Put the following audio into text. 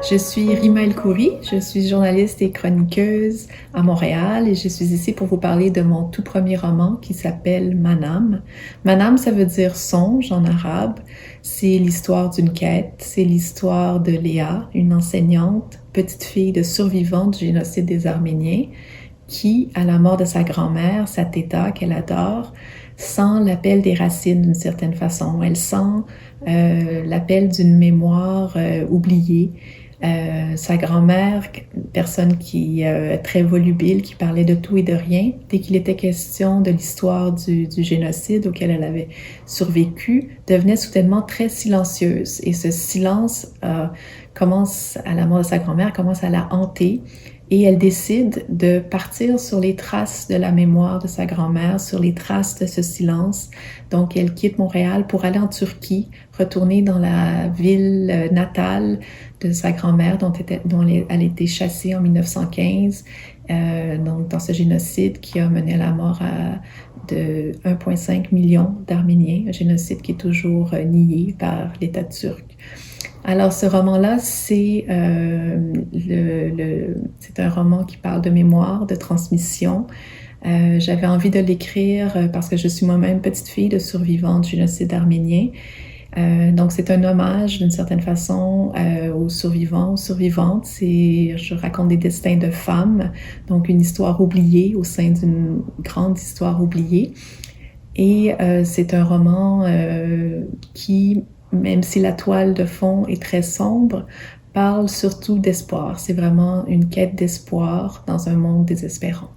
Je suis Rima El Khoury, je suis journaliste et chroniqueuse à Montréal et je suis ici pour vous parler de mon tout premier roman qui s'appelle Manam. Manam, ça veut dire songe en arabe. C'est l'histoire d'une quête, c'est l'histoire de Léa, une enseignante, petite fille de survivante du génocide des Arméniens, qui, à la mort de sa grand-mère, sa téta, qu'elle adore, sent l'appel des racines d'une certaine façon. Elle sent l'appel d'une mémoire oubliée. Sa grand-mère, personne qui très volubile, qui parlait de tout et de rien, dès qu'il était question de l'histoire du génocide auquel elle avait survécu, devenait soudainement très silencieuse. Et ce silence commence, à la mort de sa grand-mère, commence à la hanter. Et elle décide de partir sur les traces de la mémoire de sa grand-mère, sur les traces de ce silence. Donc, elle quitte Montréal pour aller en Turquie, retourner dans la ville natale de sa grand-mère dont elle a été chassée en 1915, donc dans ce génocide qui a mené à la mort de 1,5 million d'Arméniens, un génocide qui est toujours nié par l'État turc. Alors, ce roman-là, c'est un roman qui parle de mémoire, de transmission. J'avais envie de l'écrire parce que je suis moi-même petite fille de survivante du génocide arménien. Donc, c'est un hommage, d'une certaine façon, aux survivants, aux survivantes. Je raconte des destins de femmes, donc une histoire oubliée au sein d'une grande histoire oubliée. Et c'est un roman qui, même si la toile de fond est très sombre, parle surtout d'espoir. C'est vraiment une quête d'espoir dans un monde désespérant.